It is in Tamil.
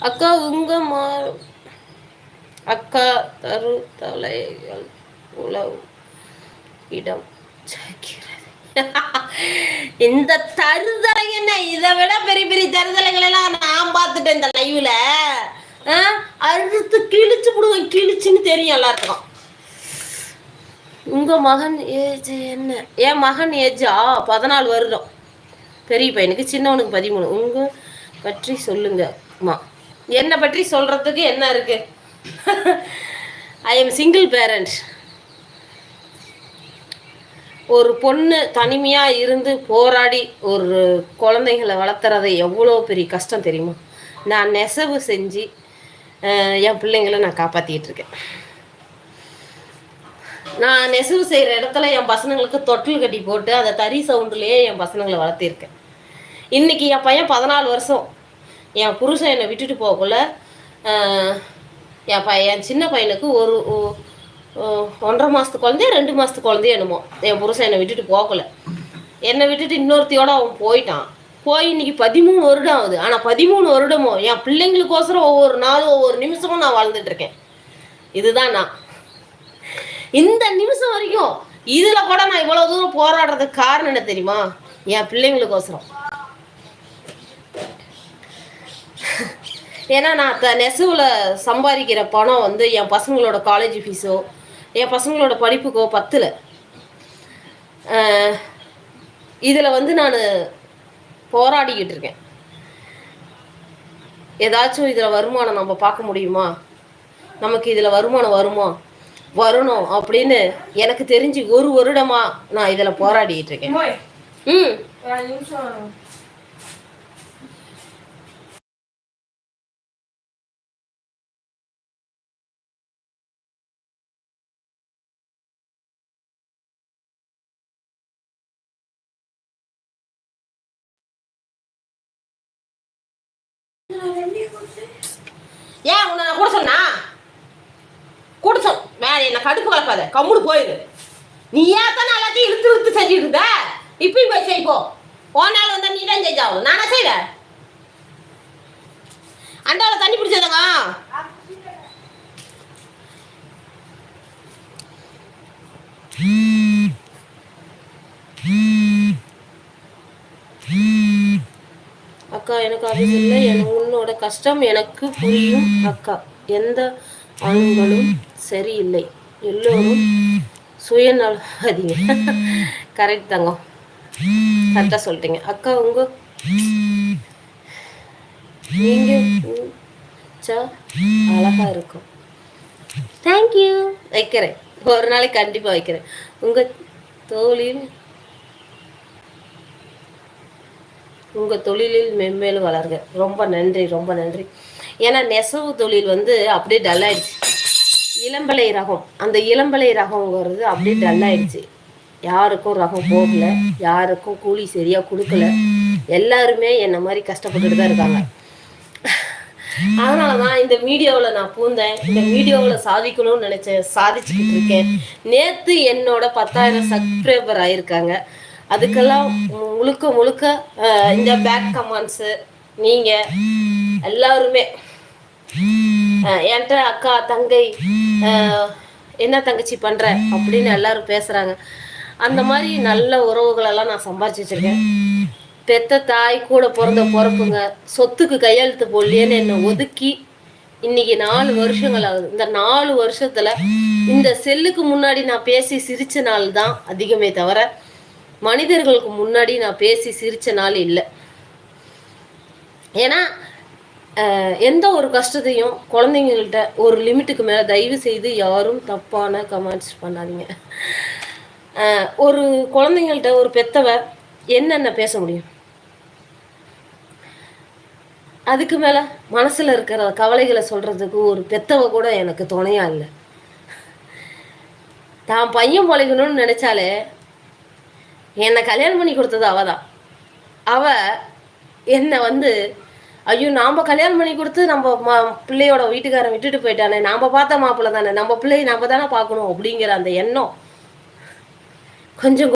அக்கா உங்க அக்கா தரு தலைகள் உழவு இடம் இந்த தருதலை என்ன, இதை விட பெரிய பெரிய தருதலைகள் எல்லாம் நான் பார்த்துட்டேன் இந்த லைவ்ல. அறுத்து கிழிச்சு விடுவேன், கிழிச்சுன்னு தெரியும் எல்லாத்துக்கும். உங்க மகன் ஏஜ் என்ன? என் மகன் ஏஜா 14 வருடம், பெரிய பையனுக்கு, சின்னவனுக்கு 13. உங்க பற்றி சொல்லுங்கம்மா. என்னை பற்றி சொல்றதுக்கு என்ன இருக்கு? I am single parent. ஒரு பொண்ணு தனிமையாக இருந்து போராடி ஒரு குழந்தைகளை வளர்த்துறதை எவ்வளோ பெரிய கஷ்டம் தெரியுமா? நான் நெசவு செஞ்சு என் பிள்ளைங்களை நான் காப்பாற்றிட்டு இருக்கேன். நான் நெசவு செய்கிற இடத்துல என் பசங்களுக்கு தொட்டில் கட்டி போட்டு அந்த தறி சவுண்டுலேயே என் பசங்களை வளர்த்திருக்கேன். இன்றைக்கி என் பையன் 14 வருஷம். என் புருஷன் என்னை விட்டுட்டு போகக்குள்ள என் சின்ன பையனுக்கு ஒரு 1.5 மாதத்து குழந்தைய 2 மாதத்து குழந்தைய என்னமோ என் புருஷன் என்னை விட்டுட்டு போகல. என்னை விட்டுட்டு இன்னொருத்தையோட அவன் போயிட்டான். போய் இன்னைக்கு 13 வருடம் ஆகுது. ஆனால் 13 வருடமும் என் பிள்ளைங்களுக்கோசரம் ஒவ்வொரு நாளும் ஒவ்வொரு நிமிஷமும் நான் வாழ்ந்துட்டு இருக்கேன். இதுதான் நான் இந்த நிமிஷம் வரைக்கும். இதில் கூட நான் இவ்வளோ தூரம் போராடுறதுக்கு காரணம் என்ன தெரியுமா? என் பிள்ளைங்களுக்கோசரம். ஏன்னா நான் நெசவில் சம்பாதிக்கிற பணம் வந்து என் பசங்களோட காலேஜ் ஃபீஸோ என் பசங்களோட படிப்புக்கோ பத்தில். இதில் வந்து நான் போராடிக்கிட்டு இருக்கேன். ஏதாச்சும் இதில் வருமானம் நம்ம பார்க்க முடியுமா? நமக்கு இதில் வருமானம் வரணும் அப்படின்னு எனக்கு தெரிஞ்சு 1 வருடமா நான் இதில் போராடிக்கிட்டு இருக்கேன். ஏன் உன்னை நான் கூட சொன்னா என்ன கடுப்பு கலப்பாத, கம்முடு போயிரு. நீ ஏன் தானே எல்லாத்தையும் இழுத்து செஞ்சுட்டு இருந்த? இப்பயும் போய் செய்ப்போ. போனாலும் வந்தா நீ தான் செஞ்சாவும், நானா செய்வேன். அண்டாவில் தண்ணி பிடிச்சதுங்க. அக்கா எனக்கு அது இல்லை, உன்னோட கஷ்டம் எனக்கு புரியும் அக்கா. எந்த ஆண்களும் சரியில்லை, எல்லோரும் சுயநலவாதிங்க. கரெக்ட் தாங்க, கரெக்டாக சொல்லிட்டீங்க அக்கா. நீங்கள் அழகா இருக்கும். தேங்க்யூ. வைக்கிறேன், ஒரு நாளைக்கு கண்டிப்பாக வைக்கிறேன். உங்கள் தொழிலில் மென்மேலும் வளருங்க. ரொம்ப நன்றி, ரொம்ப நன்றி. ஏன்னா நெசவு தொழில் வந்து அப்படியே டல்லாயிடுச்சு. இளம்பலை ரகம், அந்த இளம்பலை ரகங்கிறது அப்படியே டல்லாயிடுச்சு. யாருக்கும் ரகம் போகல, யாருக்கும் கூலி சரியாக கொடுக்கல. எல்லாருமே என்ன மாதிரி கஷ்டப்பட்டுட்டு தான் இருக்காங்க. அதனால தான் இந்த வீடியோவில் நான் பூந்தேன். இந்த வீடியோவில் சாதிக்கணும்னு நினச்சேன், சாதிச்சுக்கிட்டு இருக்கேன். நேற்று என்னோட 10,000 சப்ஸ்கிரைபர் ஆயிருக்காங்க. அதுக்கெல்லாம் முழுக்க இந்த பேக் கமெண்ட்ஸு நீங்கள் எல்லாருமே என்கிட்ட அக்கா தங்கை என்ன தங்கச்சி பண்ணுற அப்படின்னு எல்லாரும் பேசுகிறாங்க. அந்த மாதிரி நல்ல உறவுகளெல்லாம் நான் சம்பாரிச்சு வச்சுருக்கேன். பெத்த தாய் கூட பிறந்த பிறப்புங்க சொத்துக்கு கையெழுத்து போடலையேன்னு என்னை ஒதுக்கி இன்னைக்கு 4 வருஷங்கள் ஆகுது. இந்த 4 வருஷத்தில் இந்த செல்லுக்கு முன்னாடி நான் பேசி சிரித்த நாள் தான் அதிகமே தவிர மனிதர்களுக்கு முன்னாடி நான் பேசி சிரித்த நாள் இல்லை. ஏன்னா எந்த ஒரு கஷ்டத்தையும் குழந்தைங்கள்ட்ட ஒரு லிமிட்டுக்கு மேலே தயவு செய்து யாரும் தப்பான கமெண்ட்ஸ் பண்ணாதீங்க. ஒரு குழந்தைங்கள்ட்ட ஒரு பெத்தவ என்னென்ன பேச முடியும்? அதுக்கு மேலே மனசில் இருக்கிற கவலைகளை சொல்கிறதுக்கு ஒரு பெத்தவ கூட எனக்கு துணையாக இல்லை. தான் பையன் பொழைக்கணும்னு நினச்சாலே என்னை கல்யாணம் பண்ணி கொடுத்தது அவள் தான். அவள் என்னை வந்து ஐயோ நாம் கல்யாணம் பண்ணி கொடுத்து நம்ம பிள்ளையோட வீட்டுக்காரன் விட்டுட்டு போயிட்டானே, நாம் பார்த்த மாப்பிள்ளை தானே, நம்ம பிள்ளையை நம்ம தானே பார்க்கணும் அப்படிங்கிற அந்த எண்ணம் கொஞ்சம்